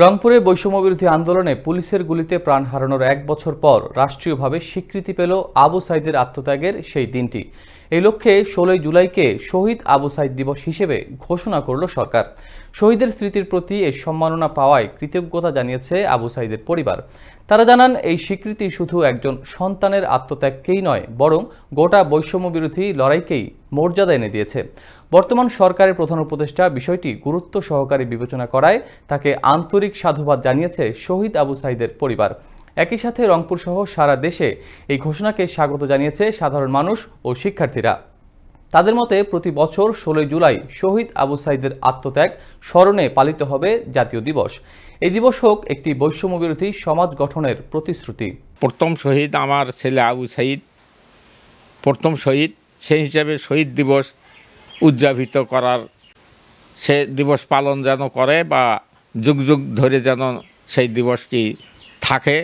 রংপুরে বৈষম্যবিরোধী আন্দোলনে পুলিশের গুলিতে প্রাণ হারানোর ১ বছর পর রাষ্ট্রীয়ভাবে স্বীকৃতি পেল আবু সাইদের আত্মত্যাগের সেই দিনটি। এই লক্ষ্যে ১৬ জুলাইকে শহীদ আবু সাইদ দিবস হিসেবে ঘোষণা করল সরকার। শহীদের স্মৃতির প্রতি এই সম্মাননা পাওয়ায় কৃতজ্ঞতা জানিয়েছে আবু সাইদের পরিবার। তারা জানান, এই স্বীকৃতি শুধু একজন সন্তানের আত্মত্যাগকেই নয়, বরং গোটা বৈষম্যবিরোধী লড়াইকেই মর্যাদা এনে দিয়েছে। বর্তমান সরকারের প্রধান উপদেষ্টা বিষয়টি গুরুত্ব সহকারে বিবেচনা করায় তাকে আন্তরিক সাধুবাদ জানিয়েছে শহীদ আবু সাইদের পরিবার। একই সাথে রংপুর সহ সারা দেশে এই ঘোষণাকে স্বাগত জানিয়েছে সাধারণ মানুষ ও শিক্ষার্থীরা। তাদের মতে, প্রতি বছর ১৬ জুলাই শহীদ আবু সাইদের আত্মত্যাগ স্মরণে পালিত হবে জাতীয় দিবস। এই দিবস হোক একটি বৈষম্যবিরোধী সমাজ গঠনের প্রতিশ্রুতি। প্রথম শহীদ আমার ছেলে আবু সাইদ, প্রথম শহীদ, সেই হিসাবে শহীদ দিবস উদযাপিত করার, সে দিবস পালন যেন করে বা যুগ যুগ ধরে যেন সেই দিবসটি থাকে।